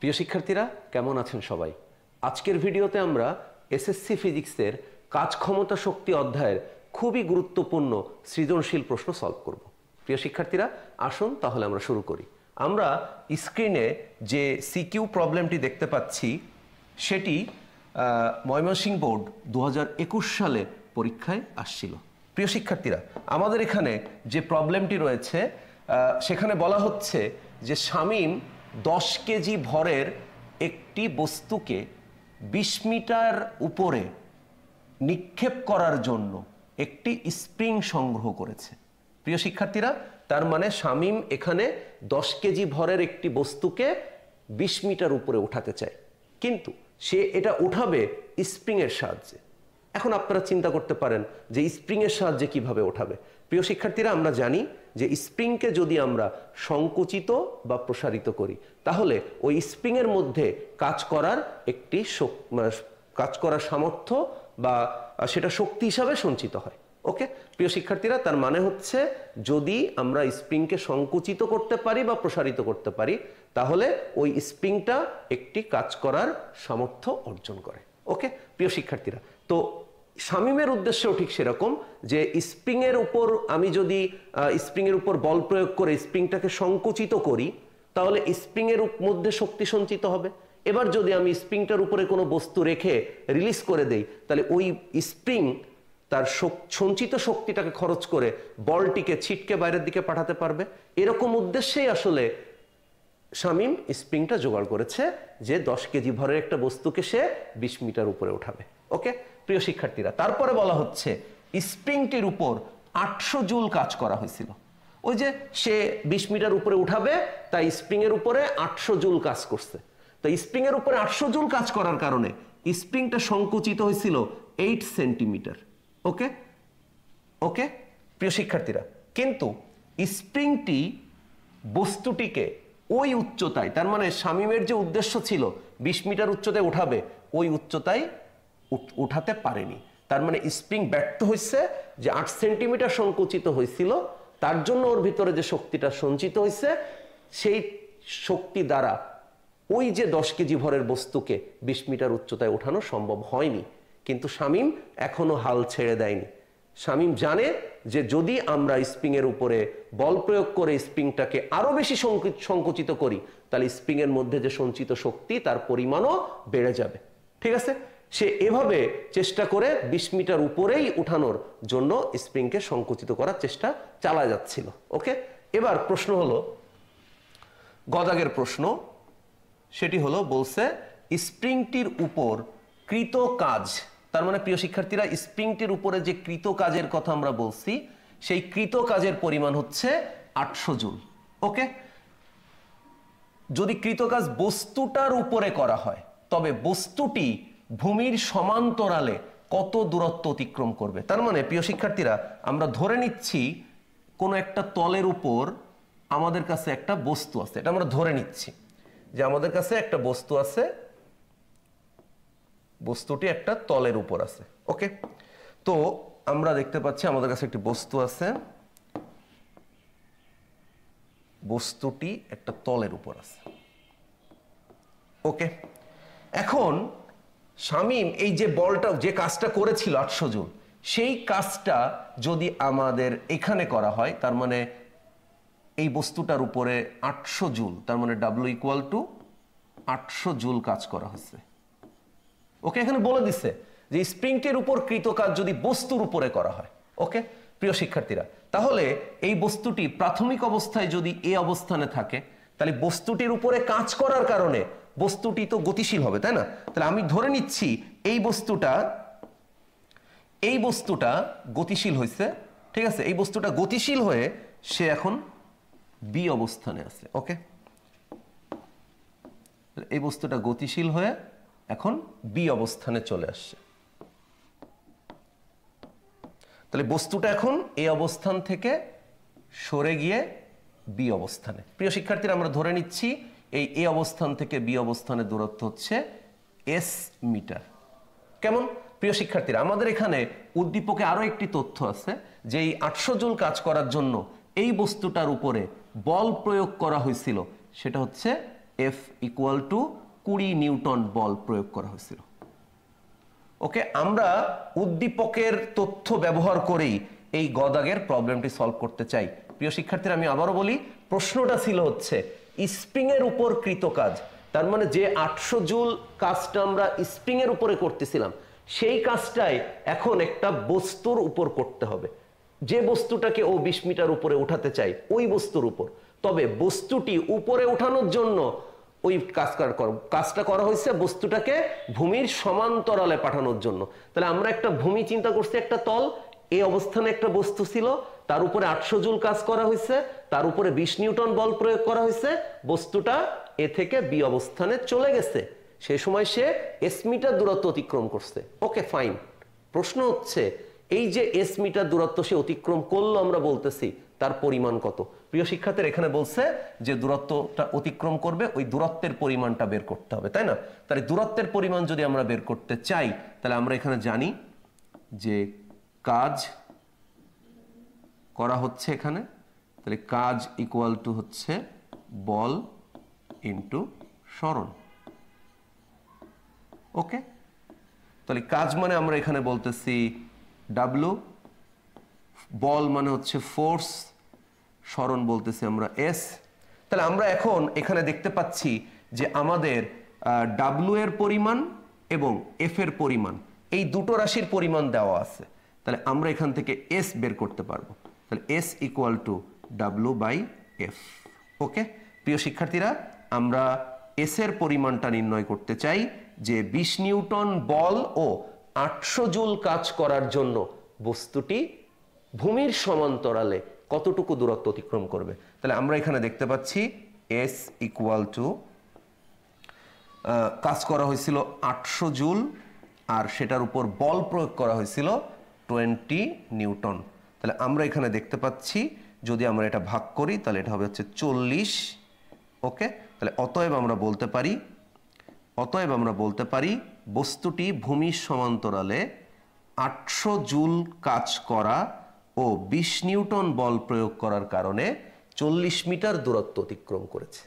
প্রিয় শিক্ষার্থীরা কেমন আছেন সবাই? আজকের ভিডিওতে আমরা এসএসসি ফিজিক্সের কাজ ক্ষমতা শক্তি অধ্যায়ের খুবই গুরুত্বপূর্ণ সৃজনশীল প্রশ্ন সলভ করব। প্রিয় শিক্ষার্থীরা আসুন তাহলে আমরা শুরু করি। আমরা স্ক্রিনে যে সিকিউ প্রবলেমটি দেখতে পাচ্ছি সেটি ময়মনসিংহ বোর্ড 2021 সালে পরীক্ষায় আসছিল। প্রিয় শিক্ষার্থীরা আমাদের এখানে যে প্রবলেমটি রয়েছে সেখানে বলা হচ্ছে যে শামীম 10 কেজি ভরের একটি বস্তুকে 20 মিটার উপরে নিক্ষেপ করার জন্য একটি স্প্রিং সংগ্রহ করেছে। প্রিয় শিক্ষার্থীরা তার মানে শামীম এখানে 10 কেজি ভরের একটি বস্তুকে 20 মিটার উপরে উঠাতে চায়, কিন্তু সে এটা উঠাবে স্প্রিংয়ের সাহায্যে। এখন আপনারা চিন্তা করতে পারেন যে স্প্রিংয়ের সাহায্যে কিভাবে ওঠাবে। প্রিয় শিক্ষার্থীরা আমরা জানি যে স্প্রিংকে যদি আমরা সংকুচিত বা প্রসারিত করি তাহলে ওই স্প্রিংয়ের মধ্যে কাজ করার সামর্থ্য বা সেটা শক্তি হিসাবে সঞ্চিত হয়। ওকে প্রিয় শিক্ষার্থীরা, তার মানে হচ্ছে যদি আমরা স্প্রিংকে সংকুচিত করতে পারি বা প্রসারিত করতে পারি তাহলে ওই স্প্রিংটা একটি কাজ করার সামর্থ্য অর্জন করে। ওকে প্রিয় শিক্ষার্থীরা, তো শামীমের উদ্দেশ্যেও ঠিক সেরকম যে স্প্রিংয়ের উপর আমি যদি স্প্রিংয়ের উপর বল প্রয়োগ করে স্প্রিংটাকে সংকুচিত করি তাহলে স্প্রিংয়ের মধ্যে শক্তি সঞ্চিত হবে। এবার যদি আমি স্প্রিংটার উপরে কোনো বস্তু রেখে রিলিজ করে দেই তাহলে ওই স্প্রিং তার সঞ্চিত শক্তিটাকে খরচ করে বলটিকে ছিটকে বাইরের দিকে পাঠাতে পারবে। এরকম উদ্দেশ্যেই আসলে শামীম স্প্রিংটা জোগাড় করেছে যে 10 কেজি ভরের একটা বস্তুকে সে 20 মিটার উপরে উঠাবে। ওকে প্রিয় শিক্ষার্থীরা, তারপরে বলা হচ্ছে স্প্রিংটির উপর 800 জুল কাজ করা হয়েছিল। ওই যে সে 20 মিটার উপরে উঠাবে তাই স্প্রিংয়ের উপরে 800 জুল কাজ করছে। তো স্প্রিংয়ের উপরে 800 জুল কাজ করার কারণে স্প্রিংটা সংকুচিত হয়েছিল 8 সেন্টিমিটার। ওকে ওকে প্রিয় শিক্ষার্থীরা, কিন্তু স্প্রিংটি বস্তুটিকে ওই উচ্চতায়, তার মানে শামীমের যে উদ্দেশ্য ছিল 20 মিটার উচ্চতায় উঠাবে ওই উচ্চতায় উঠাতে পারেনি। তার মানে স্প্রিং ব্যর্থ হয়েছে যে 8 সেন্টিমিটার সংকুচিত হয়েছিল, তার জন্য ওর ভিতরে যে শক্তিটা সঞ্চিত হয়েছে সেই শক্তি দ্বারা ওই যে 10 কেজি ভরের বস্তুকে 20 মিটার উচ্চতায় ওঠানো সম্ভব হয়নি। কিন্তু শামীম এখনো হাল ছেড়ে দেয়নি। শামীম জানে যে যদি আমরা স্প্রিংয়ের উপরে বল প্রয়োগ করে স্প্রিংটাকে আরো বেশি সংকুচিত করি তাহলে স্প্রিংয়ের মধ্যে যে সঞ্চিত শক্তি তার পরিমাণও বেড়ে যাবে। ঠিক আছে, সে এভাবে চেষ্টা করে 20 মিটার উপরেই উঠানোর জন্য স্প্রিংকে সংকুচিত করার চেষ্টা চালা যাচ্ছিল। ওকে, এবার প্রশ্ন হলো গদাগের প্রশ্ন, সেটি হলো বলছে স্প্রিংটির উপর কৃত কাজ, তার মানে প্রিয় শিক্ষার্থীরা স্প্রিংটির উপরে যে কৃত কাজের কথা আমরা বলছি সেই কৃত কাজের পরিমাণ হচ্ছে 800 জুল। ওকে, যদি কৃত কাজ বস্তুটার উপরে করা হয় তবে বস্তুটি ভূমির সমান্তরালে কত দূরত্ব অতিক্রম করবে। তার মানে প্রিয় শিক্ষার্থীরা আমরা ধরে নিচ্ছি কোনো একটা তলের উপর আমাদের কাছে একটা বস্তু আছে, এটা আমরা ধরে নিচ্ছি যে আমাদের কাছে একটা বস্তু আছে, বস্তুটি একটা তলের উপর আছে। ওকে, তো আমরা দেখতে পাচ্ছি আমাদের কাছে একটি বস্তু আছে, বস্তুটি একটা তলের উপর আছে। ওকে, এখন শামীম এই যে বলটা যে কাজটা করেছিল 800 জুল, সেই কাজটা যদি আমাদের এখানে করা হয় তার মানে এই বস্তুটার উপরে 800 জুল, তার মানে W = 800 জুল কাজ করা হচ্ছে। ওকে, এখানে বলে দিচ্ছে যে স্প্রিংটির উপর কৃত কাজ যদি বস্তুর উপরে করা হয়। ওকে প্রিয় শিক্ষার্থীরা, তাহলে এই বস্তুটি প্রাথমিক অবস্থায় যদি এই অবস্থানে থাকে তাহলে বস্তুটির উপরে কাজ করার কারণে বস্তুটি তো গতিশীল হবে, তাই না? তাহলে আমি ধরে নিচ্ছি এই বস্তুটা গতিশীল হয়েছে। ঠিক আছে, এই বস্তুটা গতিশীল হয়ে সে এখন বি অবস্থানে আছে। ওকে, এই বস্তুটা গতিশীল হয়ে এখন বি অবস্থানে চলে আসছে। তাহলে বস্তুটা এখন এই অবস্থান থেকে সরে গিয়ে বি অবস্থানে। প্রিয় শিক্ষার্থীরা আমরা ধরে নিচ্ছি এই এ অবস্থান থেকে বি অবস্থানের দূরত্ব হচ্ছে S মিটার। কেমন প্রিয় শিক্ষার্থীরা, আমাদের এখানে উদ্দীপকে আরো একটি তথ্য আছে যে এই 800 জুল কাজ করার জন্য এই বস্তুটার উপরে বল প্রয়োগ করা হয়েছিল সেটা হচ্ছে F ইকুয়াল টু 20 নিউটন বল প্রয়োগ করা হয়েছিল। ওকে, আমরা উদ্দীপকের তথ্য ব্যবহার করেই এই গ দাগের প্রবলেমটি সলভ করতে চাই। প্রিয় শিক্ষার্থীরা, আমি আবারও বলি, প্রশ্নটা ছিল হচ্ছে স্প্রিং এর উপর কৃত কাজ, তার মানে যে 800 জুল কাজটা আমরা স্প্রিং এর উপরে করতেছিলাম সেই কাজটাই এখন একটা বস্তুর উপর করতে হবে। যে বস্তুটাকে ও 20 মিটার উপরে উঠাতে চাই ওই বস্তুর উপর, তবে বস্তুটি উপরে উঠানোর জন্য ওই কাজটা করা হয়েছে বস্তুটাকে ভূমির সমান্তরালে পাঠানোর জন্য। তাহলে আমরা একটা ভূমি চিন্তা করছি, একটা তল, এই অবস্থানে একটা বস্তু ছিল, তার উপরে 800 জুল কাজ করা হয়েছে, তার উপরে 20 নিউটন বল প্রয়োগ করা হয়েছে, বস্তুটা এ থেকে বি অবস্থানে চলে গেছে, সেই সময় সে এস মিটার দূরত্ব অতিক্রম করছে। ওকে ফাইন, প্রশ্ন হচ্ছে এই যে এস মিটার দূরত্ব সে অতিক্রম করলো, আমরা বলতেছি তার পরিমাণ কত। প্রিয় শিক্ষার্থীরা, এখানে বলছে যে দূরত্বটা অতিক্রম করবে, ওই দূরত্বের পরিমাণটা বের করতে হবে, তাই না? তাহলে দূরত্বের পরিমাণ যদি আমরা বের করতে চাই তাহলে আমরা এখানে জানি যে কাজ করা হচ্ছে এখানে, তাহলে কাজ ইকুয়াল টু হচ্ছে বল ইন্টু সরণ। ওকে, তাহলে কাজ মানে আমরা এখানে বলতেছি ডাব্লু, বল মানে হচ্ছে ফোর্স, সরণ বলতেছি আমরা এস। তাহলে আমরা এখন এখানে দেখতে পাচ্ছি যে আমাদের ডাব্লু এর পরিমাণ এবং এফ এর পরিমাণ, এই দুটো রাশির পরিমাণ দেওয়া আছে। তাহলে আমরা এখান থেকে এস বের করতে পারবো। তাহলে S equal to W by F. Okay প্রিয় শিক্ষার্থীরা, আমরা এস এর পরিমাণটা নির্ণয় করতে চাই যে 20 নিউটন বল ও 800 জুল কাজ করার জন্য বস্তুটি ভূমির সমান্তরালে কতটুকু দূরত্ব অতিক্রম করবে। তাহলে আমরা এখানে দেখতে পাচ্ছি এস ইকুয়াল টু কাজ করা হয়েছিল 800 জুল আর সেটার উপর বল প্রয়োগ করা হয়েছিল 20 নিউটন। তাহলে আমরা এখানে দেখতে পাচ্ছি যদি আমরা এটা ভাগ করি তাহলে এটা হবে হচ্ছে 40। ওকে, তাহলে অতএব আমরা বলতে পারি বস্তুটি ভূমির সমান্তরালে 800 জুল কাজ করা ও 20 নিউটন বল প্রয়োগ করার কারণে 40 মিটার দূরত্ব অতিক্রম করেছে।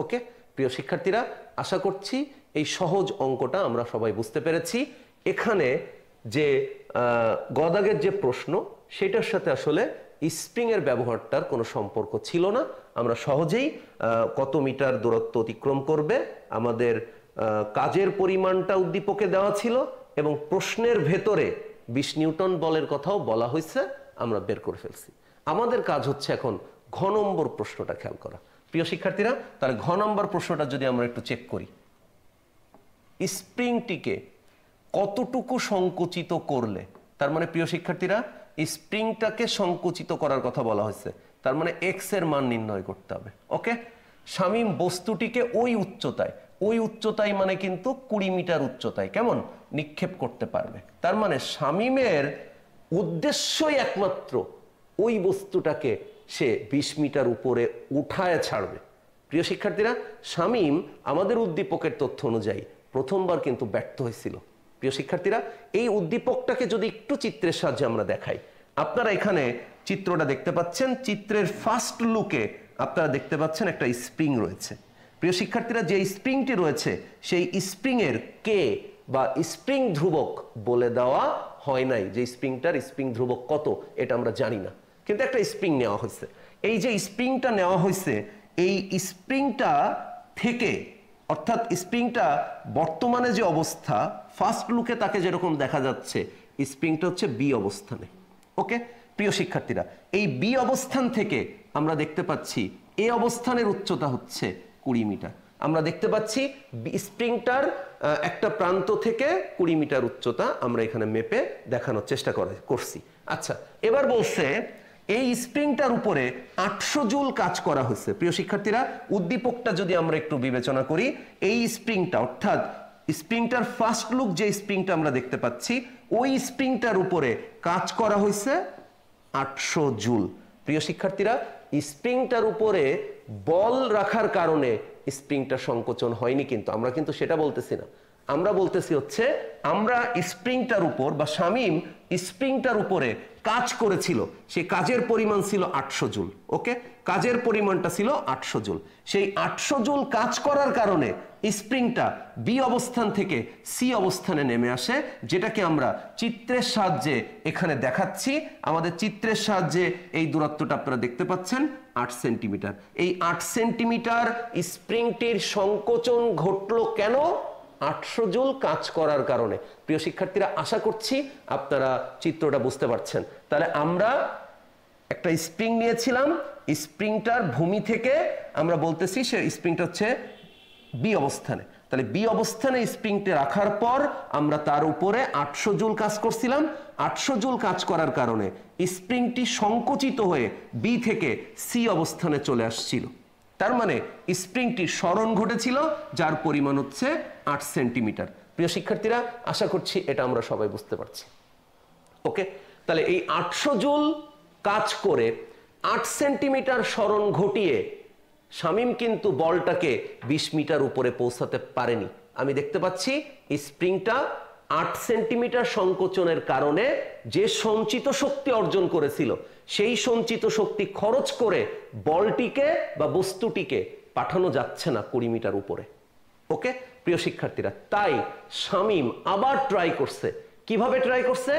ওকে প্রিয় শিক্ষার্থীরা, আশা করছি এই সহজ অঙ্কটা আমরা সবাই বুঝতে পেরেছি। এখানে যে গদাগের যে প্রশ্ন সেটার সাথে আসলে স্প্রিং এর ব্যবহারটার কোনো সম্পর্ক ছিল না। আমরা সহজেই কত মিটার দূরত্ব অতিক্রম করবে, আমাদের কাজের পরিমাণটা উদ্দীপকে দেওয়া ছিল এবং প্রশ্নের ভেতরে 20 নিউটন বলের কথাও বলা হয়েছে, আমরা বের করে ফেলছি। আমাদের কাজ হচ্ছে এখন ঘ নম্বর প্রশ্নটা খেয়াল করা। প্রিয় শিক্ষার্থীরা, তাহলে ঘ নম্বর প্রশ্নটা যদি আমরা একটু চেক করি, স্প্রিংটিকে কতটুকু সংকুচিত করলে, তার মানে প্রিয় শিক্ষার্থীরা স্প্রিংটাকে সংকুচিত করার কথা বলা হয়েছে, তার মানে এক্স এর মান নির্ণয় করতে হবে। ওকে, শামীম বস্তুটিকে ওই উচ্চতায় মানে কিন্তু 20 মিটার উচ্চতায় কেমন নিক্ষেপ করতে পারবে। তার মানে শামীমের উদ্দেশ্যই একমাত্র ওই বস্তুটাকে সে 20 মিটার উপরে উঠায় ছাড়বে। প্রিয় শিক্ষার্থীরা, শামীম আমাদের উদ্দীপকের তথ্য অনুযায়ী প্রথমবার কিন্তু ব্যর্থ হয়েছিল। প্রিয় শিক্ষার্থীরা, এই উদ্দীপকটাকে যদি একটু চিত্রের সাহায্যে আমরা দেখাই, আপনারা এখানে চিত্রটা দেখতে পাচ্ছেন, চিত্রের ফার্স্ট লুকে আপনারা দেখতে পাচ্ছেন একটা স্প্রিং রয়েছে। প্রিয় শিক্ষার্থীরা, যে স্প্রিংটি রয়েছে সেই স্প্রিং এর কে বা স্প্রিং ধ্রুবক বলে দেওয়া হয় নাই, যে স্প্রিংটার স্প্রিং ধ্রুবক কত এটা আমরা জানি না, কিন্তু একটা স্প্রিং নেওয়া হয়েছে। এই যে স্প্রিংটা নেওয়া হয়েছে, এই স্প্রিংটা থেকে অর্থাৎ স্প্রিংটা বর্তমানে যে অবস্থা ফার্স্ট লুকে তাকে যেরকম দেখা যাচ্ছে, স্প্রিংটা হচ্ছে বি অবস্থানে। ওকে প্রিয় শিক্ষার্থীরা, এই বি অবস্থান থেকে আমরা দেখতে পাচ্ছি এ অবস্থানের উচ্চতা হচ্ছে 20 মিটার। আমরা দেখতে পাচ্ছি স্প্রিংটার একটা প্রান্ত থেকে 20 মিটার উচ্চতা আমরা এখানে মেপে দেখানোর চেষ্টা করছি। আচ্ছা, এবার বলছে এই স্প্রিংটার উপরে 800 জুল কাজ করা হয়েছে। প্রিয় শিক্ষার্থীরা, উদ্দীপকটা যদি আমরা একটু বিবেচনা করি, এই স্প্রিংটা অর্থাৎ স্প্রিংটার ফার্স্ট লুক যে স্প্রিংটা আমরা দেখতে পাচ্ছি, ওই স্প্রিংটার উপরে কাজ করা হয়েছে 800 জুল। প্রিয় শিক্ষার্থীরা, স্প্রিংটার উপরে বল রাখার কারণে স্প্রিংটা সংকোচন হয়নি, কিন্তু আমরা কিন্তু সেটা বলতেছি না। আমরা বলতেছি হচ্ছে আমরা স্প্রিংটার উপর বা শামীম স্প্রিংটার উপরে কাজ করেছিল, সেই কাজের পরিমাণ ছিল 800 জুল। ওকে, কাজের পরিমাণটা ছিল 800 জুল। সেই 800 জুল কাজ করার কারণে স্প্রিংটা বি অবস্থান থেকে সি অবস্থানে নেমে আসে, যেটাকে আমরা চিত্রের সাহায্যে এখানে দেখাচ্ছি। আমাদের চিত্রের সাহায্যে এই দূরত্বটা আপনারা দেখতে পাচ্ছেন 8 সেন্টিমিটার। এই 8 সেন্টিমিটার স্প্রিংটির সংকোচন ঘটলো কেন? 800 জুল কাজ করার কারণে। প্রিয় শিক্ষার্থীরা, আশা করছি আপনারা চিত্রটা বুঝতে পারছেন। তাহলে আমরা একটা স্প্রিং নিয়েছিলাম, স্প্রিংটার ভূমি থেকে আমরা বলতেছি সে স্প্রিংটা হচ্ছে বি অবস্থানে। তাহলে বি অবস্থানে স্প্রিংটা রাখার পর আমরা তার উপরে 800 জুল কাজ করছিলাম। 800 জুল কাজ করার কারণে স্প্রিংটি সংকুচিত হয়ে বি থেকে সি অবস্থানে চলে আসছিল। তার মানে স্প্রিংটির সরণ ঘটেছিল, যার পরিমাণ হচ্ছে 8 সেন্টিমিটার। প্রিয় শিক্ষার্থীরা, আশা করছি এটা আমরা সবাই বুঝতে পারছি। ওকে, তাহলে এই 800 জুল কাজ করে 8 সেন্টিমিটার সরণ ঘটিয়ে শামীম কিন্তু বলটাকে 20 মিটার উপরে পৌঁছাতে পারেনি। আমি দেখতে পাচ্ছি স্প্রিংটা 8 সেন্টিমিটার সংকোচনের কারণে যে সঞ্চিত শক্তি অর্জন করেছিল, সেই সঞ্চিত শক্তি খরচ করে বলটিকে বা বস্তুটিকে পাঠানো যাচ্ছে না 20 মিটার উপরে। ওকে প্রিয় শিক্ষার্থীরা, তাই শামীম আবার ট্রাই করছে। কিভাবে ট্রাই করছে?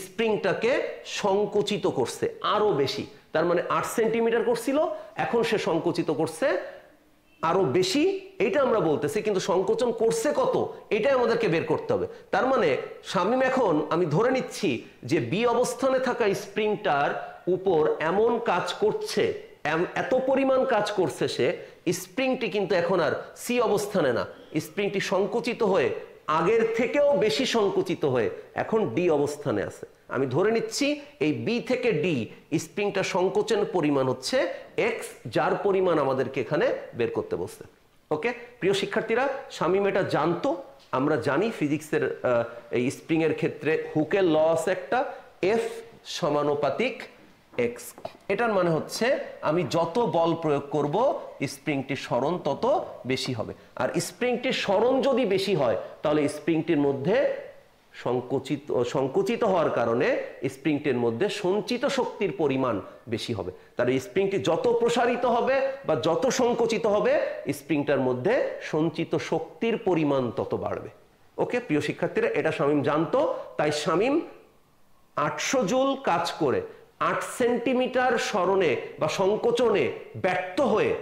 স্প্রিংটাকে সংকুচিত করছে আরো বেশি। তার মানে 8 সেন্টিমিটার করছিল, এখন সে সংকুচিত করছে আরো বেশি, এটা আমরা বলতেছি। কিন্তু সংকোচন করছে কত, এটাই আমাদেরকে বের করতে হবে। তার মানে শামীম এখন, আমি ধরে নিচ্ছি যে বি অবস্থানে থাকা স্প্রিংটার উপর এমন কাজ করছে, এত পরিমাণ কাজ করছে সে, স্প্রিংটি কিন্তু এখন আর সি অবস্থানে না, স্প্রিংটি সংকুচিত হয়ে আগের থেকেও বেশি সংকুচিত হয়ে এখন ডি অবস্থানে আছে। আমি ধরে নিচ্ছি এই বি থেকে ডি স্প্রিংটা সংকোচনের পরিমাণ হচ্ছে এক্স, যার পরিমাণ আমাদেরকে এখানে বের করতে বলছে। ওকে প্রিয় শিক্ষার্থীরা, শামীম এটা জানতো। আমরা জানি ফিজিক্সের এই স্প্রিং এর ক্ষেত্রে হুকের ল আছে একটা, এফ সমানুপাতিক এক্স। এটার মানে হচ্ছে আমি যত বল প্রয়োগ করব স্প্রিংটির সরণ তত বেশি হবে। আর স্প্রিংটির সরণ যদি বেশি হয় তাহলে স্প্রিংটির মধ্যে সংকুচিত হওয়ার কারণে স্প্রিংটির মধ্যে সঞ্চিত শক্তির পরিমাণ বেশি হবে। তাহলে স্প্রিংটি যত প্রসারিত হবে বা যত সংকুচিত হবে, স্প্রিংটার মধ্যে সঞ্চিত শক্তির পরিমাণ তত বাড়বে। ওকে প্রিয় শিক্ষার্থীরা, এটা শামীম জানতো। তাই শামীম 800 জুল কাজ করে 8 সেন্টিমিটার সরণে বা সংকোচনে ব্যর্থ হয়ে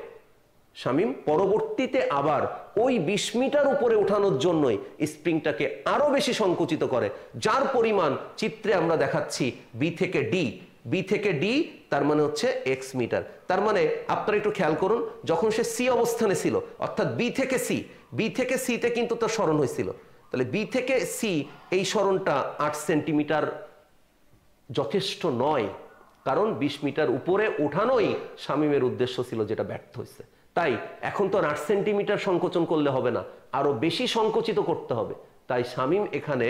শামীম পরবর্তীতে আবার ওই 20 মিটার উপরে ওঠানোর জন্যই স্প্রিংটাকে আরো বেশি সংকুচিত করে, যার পরিমাণ চিত্রে আমরা দেখাচ্ছি বি থেকে ডি। বি থেকে ডি তার মানে হচ্ছে এক্স মিটার। তার মানে আপনারা একটু খেয়াল করুন, যখন সে সি অবস্থানে ছিল, অর্থাৎ বি থেকে সি, বি থেকে সিতে কিন্তু তার সরণ হয়েছিল। তাহলে বি থেকে সি এই সরণটা 8 সেন্টিমিটার যথেষ্ট নয়, কারণ 20 মিটার উপরে ওঠানোই শামীমের উদ্দেশ্য ছিল, যেটা ব্যর্থ হয়েছে। তাই এখন তো 8 সেন্টিমিটার সংকোচন করলে হবে না, আরো বেশি সংকুচিত করতে হবে। তাই শামীম এখানে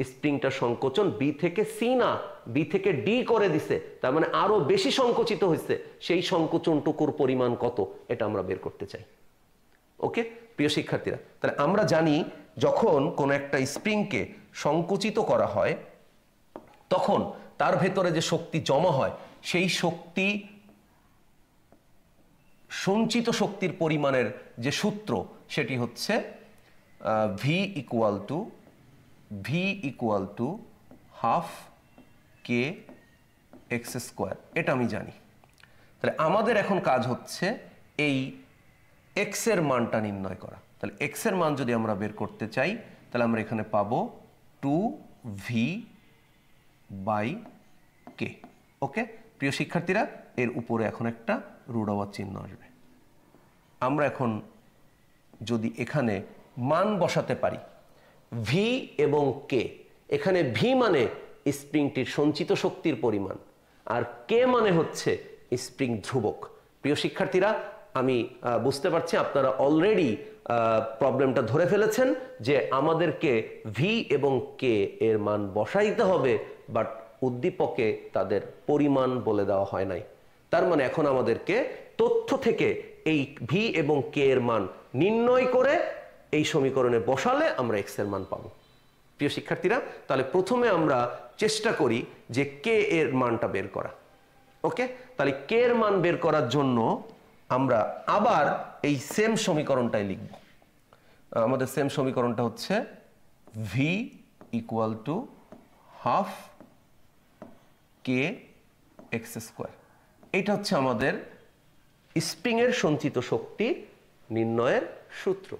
স্প্রিংটা সংকোচন বি থেকে সি না, বি থেকে ডি করে দিছে। তার মানে আরো বেশি সংকুচিত হয়েছে। সেই সংকোচনটুকুর পরিমাণ কত, এটা আমরা বের করতে চাই। ওকে প্রিয় শিক্ষার্থীরা, তাহলে আমরা জানি যখন কোন একটা স্প্রিংকে সংকুচিত করা হয় তখন তার ভেতরে যে শক্তি জমা হয়, সেই শক্তি সঞ্চিত শক্তির পরিমাণের যে সূত্র, সেটি হচ্ছে V equal to half K x square. এটা আমি জানি। তাহলে আমাদের এখন কাজ হচ্ছে এই এক্স এর মানটা নির্ণয় করা। তাহলে এক্স এর মান যদি আমরা বের করতে চাই, তাহলে আমরা এখানে পাবো 2v/k। ওকে প্রিয় শিক্ষার্থীরা, এর উপরে এখন একটা √ চিহ্ন আসবে। আমরা এখন যদি এখানে মান বসাতে পারি ভি এবং কে, এখানে ভি মানে স্প্রিংটির সঞ্চিত শক্তির পরিমাণ, আর কে মানে হচ্ছে স্প্রিং ধ্রুবক। প্রিয় শিক্ষার্থীরা, আমি বুঝতে পারছি আপনারা অলরেডি প্রবলেমটা ধরে ফেলেছেন যে আমাদেরকে ভি এবং কে এর মান বসাইতে হবে, বাট উদ্দীপকে তাদের পরিমাণ বলে দেওয়া হয় নাই। তার মানে এখন আমাদেরকে তথ্য থেকে এই ভি এবং কে এর মান নির্ণয় করে এই সমীকরণে বসালে আমরা এক্স এর মান পাবো। প্রিয় শিক্ষার্থীরা, তাহলে প্রথমে আমরা চেষ্টা করি যে কে এর মানটা বের করা। ওকে, তাহলে কে এর মান বের করার জন্য আমরা আবার এই সেম সমীকরণটাই লিখব। আমাদের সেম সমীকরণটা হচ্ছে V equal to half K x square. এটা হচ্ছে আমাদের স্প্রিং এর সঞ্চিত শক্তি নির্ণয়ের সূত্র।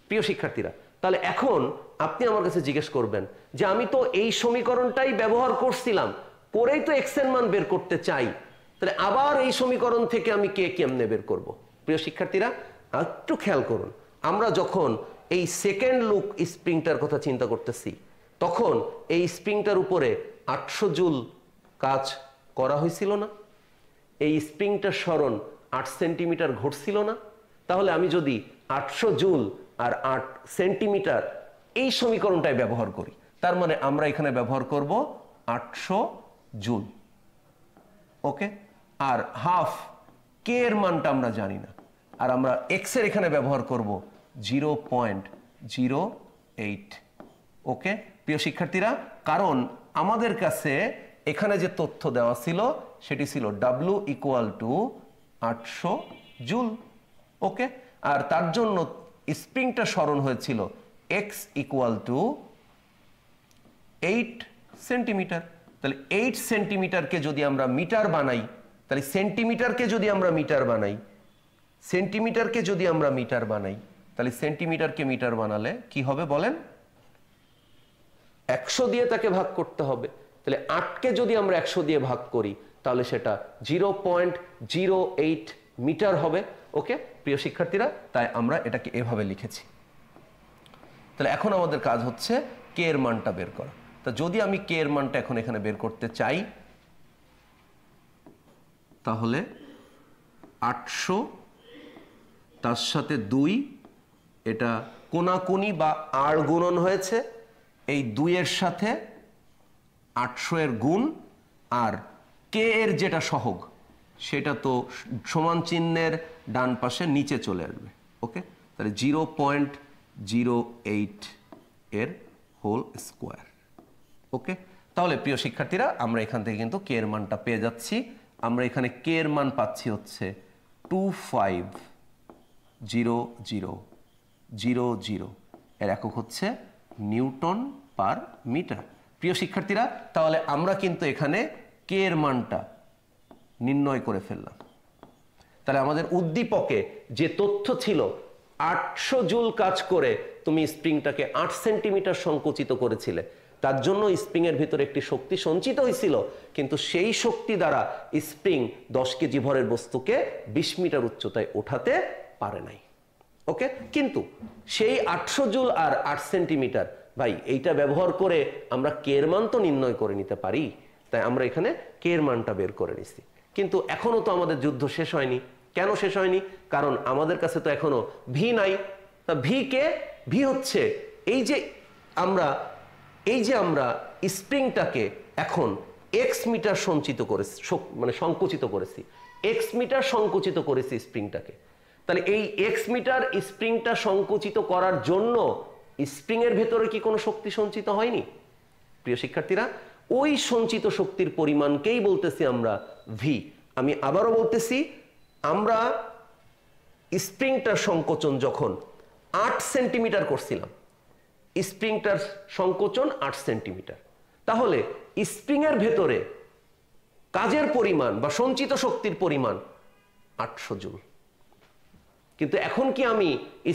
প্রিয় শিক্ষার্থীরা, তাহলে এখন আপনি আমার কাছে জিজ্ঞেস করবেন যে আমি তো এই সমীকরণটাই ব্যবহার করছিলাম, করেই তো এক্স এর মান বের করতে চাই, তাহলে আবার এই সমীকরণ থেকে আমি কে কেমনে বের করব? প্রিয় শিক্ষার্থীরা, একটু খেয়াল করুন, আমরা যখন এই সেকেন্ড লুক স্প্রিংটার কথা চিন্তা করতেছি তখন এই স্প্রিংটার উপরে 800 জুল কাজ করা হয়েছিল না? এই স্প্রিংটার সরণ 8 সেন্টিমিটার ঘটছিল না? তাহলে আমি যদি 800 জুল আর 8 সেন্টিমিটার এই সমীকরণটাই ব্যবহার করি, তার মানে আমরা এখানে ব্যবহার করব 800 জুল। ওকে, আর হাফ কে এর মানটা আমরা জানি না, আর আমরা এক্স এর এখানে ব্যবহার করব 0.08। ওকে প্রিয় শিক্ষার্থীরা, কারণ আমাদের কাছে এখানে যে তথ্য দেওয়া ছিল সেটি ছিল W ইকুয়াল টু 800 জুল। ওকে, আর তার জন্য স্প্রিংটা সরণ হয়েছিল x ইকুয়াল টু 8 সেন্টিমিটার। তাহলে 8 সেন্টিমিটারকে যদি আমরা মিটার বানাই, তাহলে সেন্টিমিটারকে যদি আমরা মিটার বানাই, সেন্টিমিটারকে যদি আমরা মিটার বানাই, তাহলে সেন্টিমিটারকে মিটার বানালে কি হবে বলেন? 100 দিয়ে তাকে ভাগ করতে হবে। তাহলে 8কে যদি আমরা 100 দিয়ে ভাগ করি তাহলে সেটা 0.08 মিটার হবে। ওকে প্রিয় শিক্ষার্থীরা, তাই আমরা এটাকে এভাবে লিখেছি। তাহলে এখন আমাদের কাজ হচ্ছে কে এর মানটা বের করা। তা যদি আমি কে এর মানটা এখন এখানে বের করতে চাই, তাহলে 800 তার সাথে 2, এটা কোনাকুনি বা আর গুণন হয়েছে, এই 2 এর সাথে 800 এর গুণ, আর কে এর যেটা সহগ সেটা তো সমান চিহ্নের ডান পাশে নিচে চলে আসবে। ওকে, তাহলে 0.08 এর হোল স্কোয়ার। ওকে, তাহলে প্রিয় শিক্ষার্থীরা, আমরা এখান থেকে কিন্তু কে এর মানটা পেয়ে যাচ্ছি। আমরা এখানে কে এর মান পাচ্ছি হচ্ছে 250000। এর একক হচ্ছে নিউটন পার মিটার। প্রিয় শিক্ষার্থীরা, তাহলে আমরা কিন্তু এখানে কে এর মানটা নির্ণয় করে ফেললাম। তাহলে আমাদের উদ্দীপকে যে তথ্য ছিল 800 জুল কাজ করে তুমি স্প্রিংটাকে 8 সেন্টিমিটার সংকুচিত করেছিলে, তার জন্য স্প্রিং এর ভিতরে একটি শক্তি সঞ্চিত হয়েছিল, কিন্তু সেই শক্তি দ্বারা স্প্রিং 10 কেজি ভরের বস্তুকে 20 মিটার উচ্চতায় ওঠাতে পারে নাই। ওকে, কিন্তু সেই 800 জুল আর 8 সেন্টিমিটার, ভাই এইটা ব্যবহার করে আমরা কে এর মান তো নির্ণয় করে নিতে পারি। তাই আমরা এখানে কে এর মানটা বের করে নিছি। কিন্তু এখনো তো আমাদের যুদ্ধ শেষ হয়নি। কেন শেষ হয়নি? কারণ আমাদের কাছে তো এখনো ভি নাই। তা ভি কে? ভি হচ্ছে এই যে আমরা স্প্রিংটাকে এখন এক্স মিটার সঞ্চিত করেছি, মানে সংকুচিত করেছি, এক্স মিটার সংকুচিত করেছি স্প্রিংটাকে। তাহলে এই এক্স মিটার স্প্রিংটা সংকুচিত করার জন্য স্প্রিং এর ভেতরে কি কোনো শক্তি সঞ্চিত হয়নি? প্রিয় শিক্ষার্থীরা, ওই সঞ্চিত শক্তির পরিমাণকেই বলতেছি আমরা ভি। আমি আবারও বলতেছি, আমরা স্প্রিংটার সংকোচন যখন 8 সেন্টিমিটার করছিলাম, স্প্রিংটার সংকোচন 8 সেন্টিমিটার, তাহলে স্প্রিং এর ভেতরে কাজের পরিমাণ বা সঞ্চিত শক্তির পরিমাণ 800 জুল। কিন্তু এখন কি আমি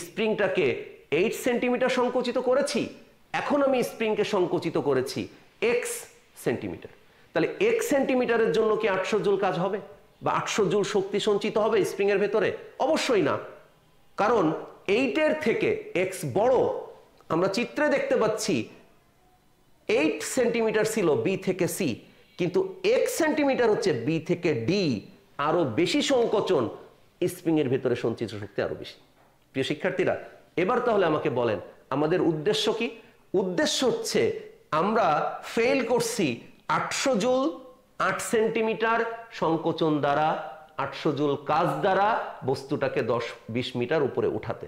স্প্রিংটাকে 8 সেন্টিমিটার সংকুচিত করেছি? এখন আমি স্প্রিংকে সংকুচিত করেছি x সেন্টিমিটার। তাহলে x সেন্টিমিটারের জন্য কি 800 জুল কাজ হবে বা 800 জুল শক্তি সঞ্চিত হবে স্প্রিং এর ভেতরে? অবশ্যই না, কারণ 8 এর থেকে x বড়। আমরা চিত্রে দেখতে পাচ্ছি 8 সেন্টিমিটার ছিল বি থেকে সি, কিন্তু x সেন্টিমিটার হচ্ছে বি থেকে ডি। আরো বেশি সংকোচন, স্প্রিং এর ভেতরে সঞ্চিত শক্তি আরো বেশি। প্রিয় শিক্ষার্থীরা, এবার তাহলে আমাকে বলেন আমাদের উদ্দেশ্য কি? উদ্দেশ্য হচ্ছে আমরা ফেল করছি 800 জুল 8 সেন্টিমিটার সংকোচন দ্বারা, 800 জুল কাজ দ্বারা বস্তুটাকে 10-20 মিটার উপরে উঠাতে।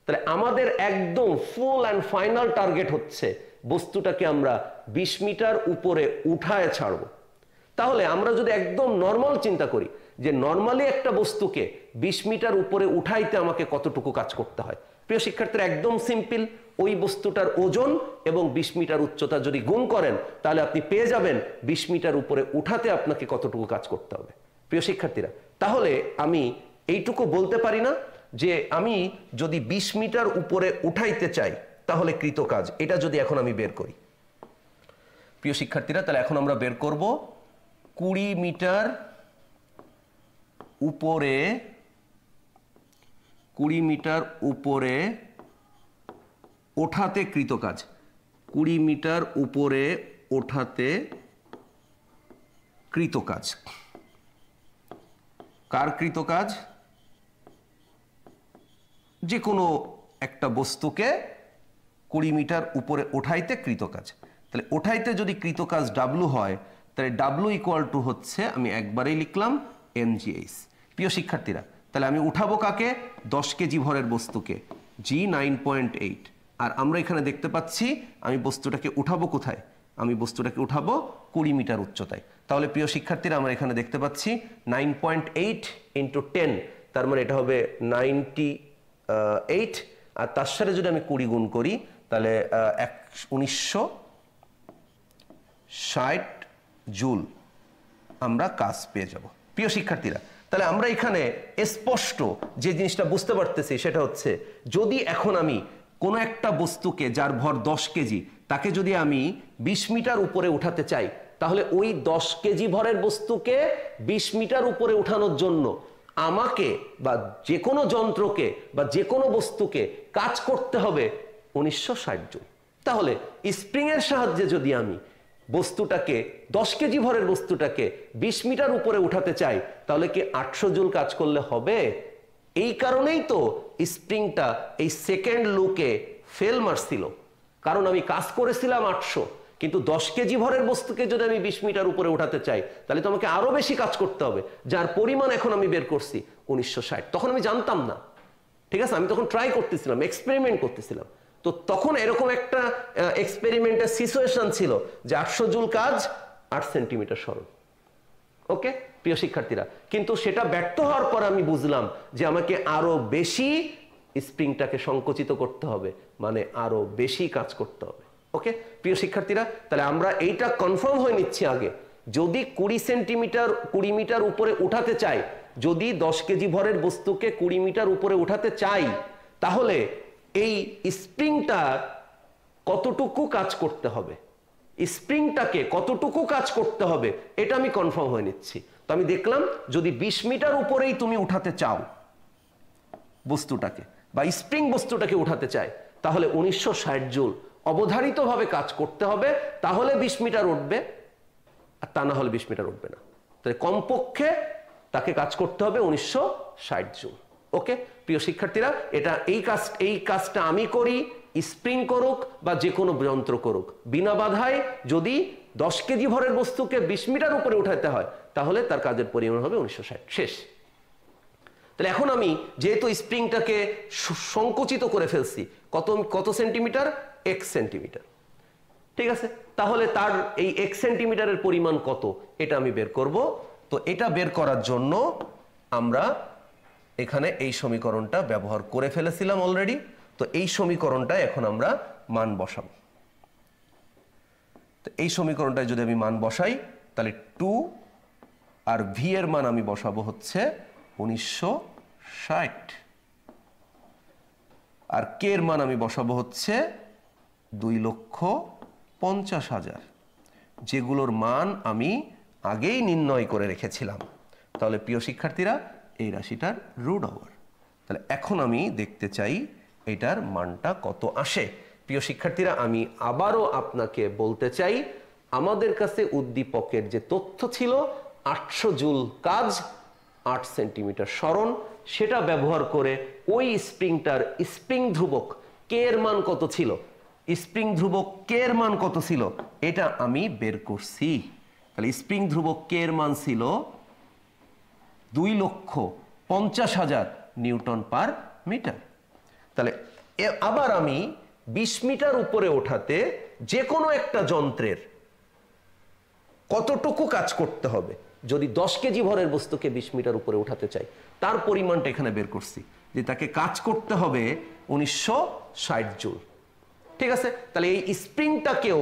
তাহলে আমাদের একদম ফুল অ্যান্ড ফাইনাল টার্গেট হচ্ছে বস্তুটাকে আমরা 20 মিটার উপরে উঠায় ছাড়ব। তাহলে আমরা যদি একদম নর্মাল চিন্তা করি যে নর্মালি একটা বস্তুকে 20 মিটার উপরে উঠাইতে আমাকে কতটুকু কাজ করতে হয়, প্রিয় শিক্ষার্থীরা একদম সিম্পল, ওই বস্তুটার ওজন এবং 20 মিটার উচ্চতা যদি গুণ করেন তাহলে আপনি পেয়ে যাবেন 20 মিটার উপরে উঠাতে আপনাকে কতটুকু কাজ করতে হবে। প্রিয় শিক্ষার্থীরা, তাহলে আমি এইটুকু বলতে পারি না যে আমি যদি 20 মিটার উপরে উঠাইতে চাই তাহলে কৃত কাজ, এটা যদি এখন আমি বের করি প্রিয় শিক্ষার্থীরা, তাহলে এখন আমরা বের করব 20 মিটার উপরে 20 মিটার উপরে ওঠাতে কৃত কাজ, 20 মিটার উপরে ওঠাতে কৃত কাজ। কার কৃত কাজ? যে কোনো একটা বস্তুকে 20 মিটার উপরে ওঠাইতে কৃত কাজ। তাহলে ওঠাইতে যদি কৃত কাজ ডাব্লু হয় তাহলে ডাব্লু ইকুয়াল টু হচ্ছে, আমি একবারেই লিখলাম mgh। প্রিয় শিক্ষার্থীরা, তাহলে আমি উঠাবো কাকে? 10 কেজি ভরের বস্তুকে, জি 9.8। আর আমরা এখানে দেখতে পাচ্ছি আমি বস্তুটাকে উঠাবো কোথায়? আমি বস্তুটাকে উঠাবো 20 মিটার উচ্চতায়। তাহলে প্রিয় শিক্ষার্থীরা, আমরা এখানে দেখতে পাচ্ছি 9.8 ইন্টু 10, তার মানে এটা হবে 98, আর তার সাথে যদি আমি 20 গুণ করি তাহলে 1960 জুল আমরা কাজ পেয়ে যাব। প্রিয় শিক্ষার্থীরা, তাহলে আমরা এখানে স্পষ্ট যে জিনিসটা বুঝতে পারতেছি সেটা হচ্ছে, যদি এখন আমি কোনো একটা বস্তুকে যার ভর 10 কেজি তাকে যদি আমি 20 মিটার উপরে উঠাতে চাই তাহলে ওই 10 কেজি ভরের বস্তুকে 20 মিটার উপরে উঠানোর জন্য আমাকে বা যে কোনো যন্ত্রকে বা যে কোনো বস্তুকে কাজ করতে হবে 1960 জুল। তাহলে স্প্রিং এর সাহায্যে যদি আমি বস্তুটাকে 10 কেজি ভরের বস্তুটাকে 20 মিটার উপরে উঠাতে চাই তাহলে কি 800 জুল কাজ করলে হবে? এই কারণেই তো স্প্রিংটা এই সেকেন্ড লুকে ফেল মারছিল, কারণ আমি কাজ করেছিলাম 800, কিন্তু 10 কেজি ভরের বস্তুকে যদি আমি 20 মিটার উপরে উঠাতে চাই তাহলে তো আমাকে আরো বেশি কাজ করতে হবে, যার পরিমাণ এখন আমি বের করছি 1960। তখন আমি জানতাম না, ঠিক আছে, আমি তখন ট্রাই করতেছিলাম, এক্সপেরিমেন্ট করতেছিলাম। তো তখন এরকম একটা এক্সপেরিমেন্টের সিচুয়েশন ছিল যে 800 জুল কাজ 8 সেন্টিমিটার সরণ। ওকে প্রিয় শিক্ষার্থীরা, কিন্তু সেটা ব্যর্থ হওয়ার পর আমি বুঝলাম যে আমাকে আরো বেশি স্প্রিংটাকে সংকুচিত করতে হবে, মানে আরো বেশি কাজ করতে হবে। ওকে প্রিয় শিক্ষার্থীরা, তাহলে আমরা এইটা কনফার্ম হয়ে নিচ্ছি আগে, যদি 20 মিটার উপরে উঠাতে চাই, যদি 10 কেজি ভরের বস্তুকে 20 মিটার উপরে উঠাতে চাই তাহলে এই স্প্রিংটা কতটুকু কাজ করতে হবে, স্প্রিংটাকে কতটুকু কাজ করতে হবে এটা আমি কনফার্ম হয়ে নিচ্ছি। তো আমি দেখলাম যদি 20 মিটার উপরেই তুমি উঠাতে চাও বস্তুটাকে বা স্প্রিং বস্তুটাকে উঠাতে চাই তাহলে 1960 জুল অবধারিতভাবে কাজ করতে হবে, তাহলে 20 মিটার উঠবে, আর তা না হলে 20 মিটার উঠবে না। তাহলে কমপক্ষে তাকে কাজ করতে হবে 1960 জুল। ওকে প্রিয় শিক্ষার্থীরা, এটা এই কাজটা আমি করি, স্প্রিং করুক বা যে কোনো যন্ত্র করুক, বিনা বাধায় যদি 10 কেজি ভরের বস্তুকে 20 মিটার উপরে উঠাতে হয় তাহলে তার কাজের পরিমাণ হবে 1960, শেষ। তাহলে এখন আমি যেহেতু স্প্রিংটাকে সংকুচিত করে ফেলছি কত সেন্টিমিটার? x সেন্টিমিটার, ঠিক আছে, তাহলে তার এই x সেন্টিমিটারের পরিমাণ কত এটা আমি বের করব। তো এটা বের করার জন্য আমরা এখানে এই সমীকরণটা ব্যবহার করে ফেলেছিলাম অলরেডি। তো এই সমীকরণটা এখন আমরা মান বসাবো। তো এই সমীকরণটায় যদি আমি মান বসাই তাহলে 2 আর v এর মান আমি বসাবো হচ্ছে 1960, আর k এর মান আমি বসাবো হচ্ছে 2,50,000, যেগুলোর মান আমি আগেই নির্ণয় করে রেখেছিলাম। তাহলে প্রিয় শিক্ষার্থীরা, এই রাশিটার রুট ওভার। তাহলে এখন আমি দেখতে চাই এটার মানটা কত আসে। প্রিয় শিক্ষার্থীরা, আমি আবারও আপনাকে বলতে চাই, আমাদের কাছে উদ্দীপকের যে তথ্য ছিল 800 জুল কাজ 8 সেন্টিমিটার সরণ, সেটা ব্যবহার করে ওই স্প্রিংটার স্প্রিং ধ্রুবক কে এর মান কত ছিল, স্প্রিং ধ্রুবক কে এর মান কত ছিল এটা আমি বের করছি। তাহলে স্প্রিং ধ্রুবক কে এর মান ছিল 2,50,000 নিউটন পার মিটার। তাহলে আবার আমি 20 মিটার উপরে ওঠাতে যে কোনো একটা যন্ত্রের কতটুকু কাজ করতে হবে, যদি 10 কেজি ভরের বস্তুকে 20 মিটার উপরে উঠাতে চাই, তার পরিমাণটা এখানে বের করছি যে তাকে কাজ করতে হবে 1960 জুল। ঠিক আছে, তাহলে এই স্প্রিংটাকেও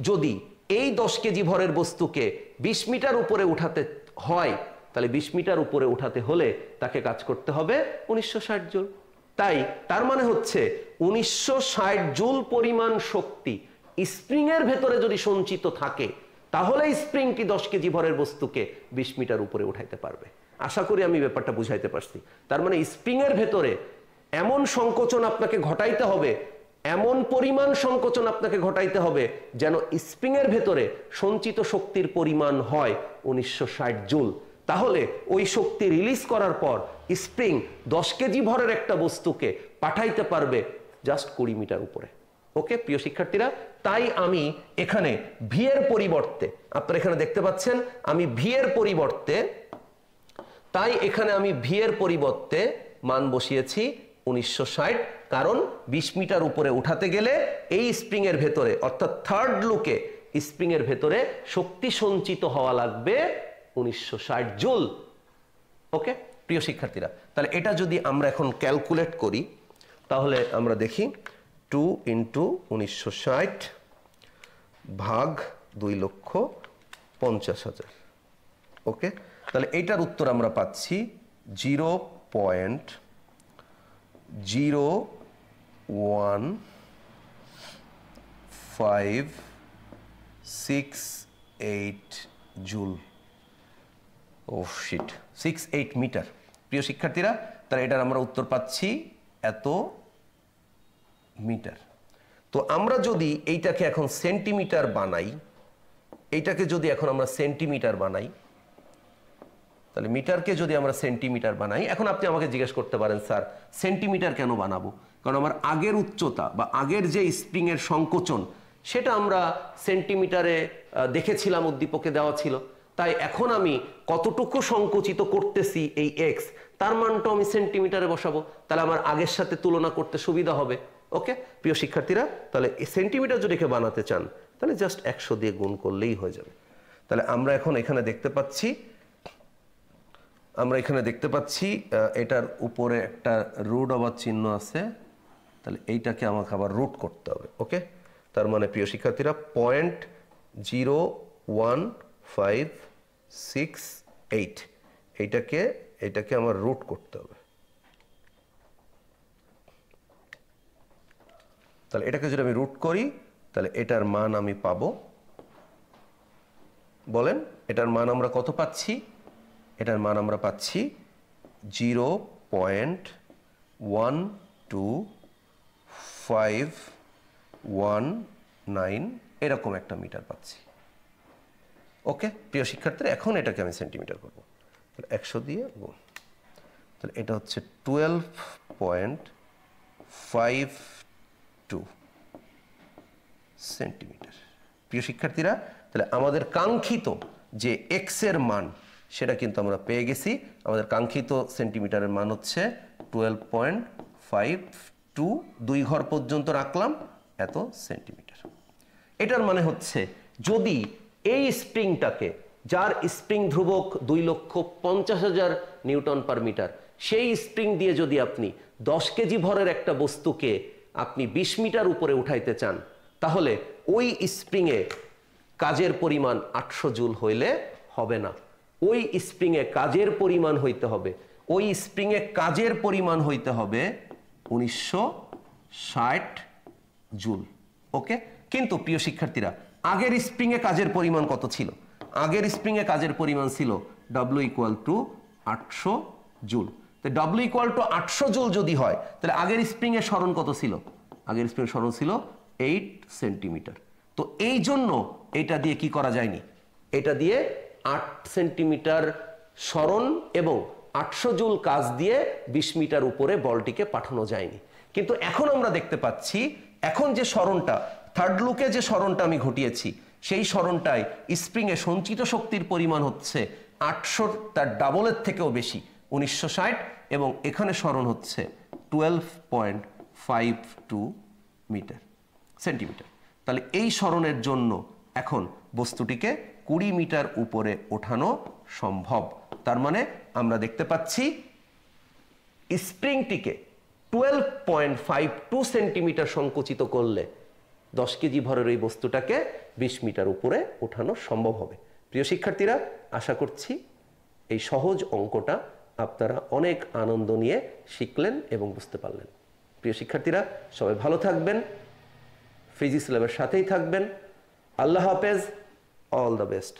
যদি এই 10 কেজি ভরের বস্তুকে 20 মিটার উপরে উঠাতে হয়, তাহলে 20 মিটার উপরে উঠাতে হলে তাকে কাজ করতে হবে 1960 জুল। তাই তার মানে হচ্ছে 1960 জুল পরিমাণ শক্তি স্প্রিং এর ভেতরে যদি সঞ্চিত থাকে, তাহলে স্প্রিংটি 10 কেজি ভরের বস্তুকে 20 মিটার উপরে উঠাইতে পারবে। আশা করি আমি ব্যাপারটা বুঝাইতে পারছি। তার মানে স্প্রিং এর ভেতরে এমন সংকোচন আপনাকে ঘটাইতে হবে, এমন পরিমাণ সংকোচন আপনাকে ঘটাইতে হবে যেন স্প্রিং এর ভেতরে সঞ্চিত শক্তির পরিমাণ হয় 1960 জুল। তাহলে ওই শক্তি রিলিজ করার পর স্প্রিং 10 কেজি ভরের একটা বস্তুকে পাঠাইতে পারবে জাস্ট 20 মিটার উপরে। ওকে প্রিয় শিক্ষার্থীরা, তাই আমি এখানে ভি এর পরিবর্তে, আপনারা এখানে দেখতে পাচ্ছেন আমি ভি এর পরিবর্তে, তাই এখানে আমি ভি এর পরিবর্তে মান বসিয়েছি 1960, কারণ 20 মিটার উপরে উঠাতে গেলে এই স্প্রিং এর ভেতরে অর্থাৎ থার্ড লুকে স্প্রিং এর ভেতরে শক্তি সঞ্চিত হওয়া লাগবে 1960 জুল। ওকে প্রিয় শিক্ষার্থীরা, তাহলে এটা যদি আমরা এখন ক্যালকুলেট করি, তাহলে আমরা দেখি 2 × 1960 ভাগ 2,50,000। ওকে, তাহলে এইটার উত্তর আমরা পাচ্ছি 0.01568 জুল। ও শিট, 68 মিটার। প্রিয় শিক্ষার্থীরা, তাহলে এটার আমরা উত্তর পাচ্ছি এত মিটার। তো আমরা যদি এইটাকে এখন সেন্টিমিটার বানাই, এইটাকে যদি এখন আমরা সেন্টিমিটার বানাই, তাহলে মিটারকে যদি আমরা সেন্টিমিটার বানাই, এখন আপনি আমাকে জিজ্ঞেস করতে পারেন স্যার সেন্টিমিটার কেন বানাবো? কারণ আমার আগের উচ্চতা বা আগের যে স্প্রিং এর সংকোচন সেটা আমরা সেন্টিমিটারে দেখেছিলাম, উদ্দীপকে দেওয়া ছিল। তাই এখন আমি কতটুকু সংকুচিত করতেছি এই এক্স, তার মানটা আমি সেন্টিমিটারে বসাবো, তাহলে আমার আগের সাথে তুলনা করতে সুবিধা হবে। ওকে প্রিয় শিক্ষার্থীরা, তাহলে সেন্টিমিটার যদি কেউ বানাতে চান তাহলে জাস্ট 100 দিয়ে গুণ করলেই হয়ে যাবে। তাহলে আমরা এখন এখানে দেখতে পাচ্ছি, এটার উপরে একটা রুট ওভার চিহ্ন আছে, তাহলে এইটাকে আমাকে আবার রুট করতে হবে। ওকে, তার মানে প্রিয় শিক্ষার্থীরা 0.01568 এইটাকে আমার রুট করতে হবে। তাহলে এটাকে যদি আমি রুট করি তাহলে এটার মান আমি পাবো, বলেন এটার মান আমরা কত পাচ্ছি? এটার মান আমরা পাচ্ছি 0.12519 এরকম একটা মিটার পাচ্ছি। ওকে প্রিয় শিক্ষার্থীরা, এখন এটাকে আমি সেন্টিমিটার করবো, তাহলে 100 দিয়ে গুণ, তাহলে এটা হচ্ছে 12.52 সেন্টিমিটার। প্রিয় শিক্ষার্থীরা, তাহলে আমাদের কাঙ্ক্ষিত যে এক্স এর মান সেটা কিন্তু আমরা পেয়ে গেছি। আমাদের কাঙ্ক্ষিত সেন্টিমিটারের মান হচ্ছে 12.52, 2 ঘর পর্যন্ত রাখলাম এত সেন্টিমিটার। এটার মানে হচ্ছে যদি এই স্প্রিংটাকে, যার স্প্রিং ধ্রুবক 2,50,000 নিউটন পার মিটার, সেই স্প্রিং দিয়ে যদি আপনি 10 কেজি ভরের একটা বস্তুকে আপনি 20 মিটার উপরে উঠাইতে চান, তাহলে ওই স্প্রিংয়ে কাজের পরিমাণ 800 জুল হইলে হবে না। ওই স্প্রিংয়ে কাজের পরিমাণ হইতে হবে, ওই স্প্রিংয়ে কাজের পরিমাণ হইতে হবে 1960 জুল। ওকে, কিন্তু প্রিয় শিক্ষার্থীরা, আগের স্প্রিংয়ে কাজের পরিমাণ কত ছিল? আগের স্প্রিংয়ে কাজের পরিমাণ ছিল W = 800 জুল। তো W = 800 জুল যদি হয়, তাহলে আগের স্প্রিংয়ের সরণ কত ছিল? আগের স্প্রিংয়ের সরণ ছিল 8 সেন্টিমিটার। তো এই জন্য এটা দিয়ে কি করা যায়নি? এটা দিয়ে 8 সেন্টিমিটার সরণ এবং 800 জুল কাজ দিয়ে 20 মিটার উপরে বলটিকে পাঠানো যায়নি। কিন্তু এখন আমরা দেখতে পাচ্ছি, এখন যে সরণটা, থার্ড লুকে যে সরণটা আমি ঘটিয়েছি, সেই সরণটায় স্প্রিংয়ে সঞ্চিত শক্তির পরিমাণ হচ্ছে 800, তার ডাবলের থেকেও বেশি 1960, এবং এখানে সরণ হচ্ছে 52 মিটার সেন্টিমিটার। তাহলে এই সরণের জন্য এখন বস্তুটিকে 20 মিটার উপরে ওঠানো সম্ভব। তার মানে আমরা দেখতে পাচ্ছি স্প্রিংটিকে 12.52 সেন্টিমিটার সংকুচিত করলে 10 কেজি ভরের এই বস্তুটাকে 20 মিটার উপরে ওঠানো সম্ভব হবে। প্রিয় শিক্ষার্থীরা, আশা করছি এই সহজ অঙ্কটা আপনারা অনেক আনন্দ নিয়ে শিখলেন এবং বুঝতে পারলেন। প্রিয় শিক্ষার্থীরা, সবাই ভালো থাকবেন, ফিজিক্স ল্যাবের সাথেই থাকবেন। আল্লাহ হাফেজ, অল দ্য বেস্ট।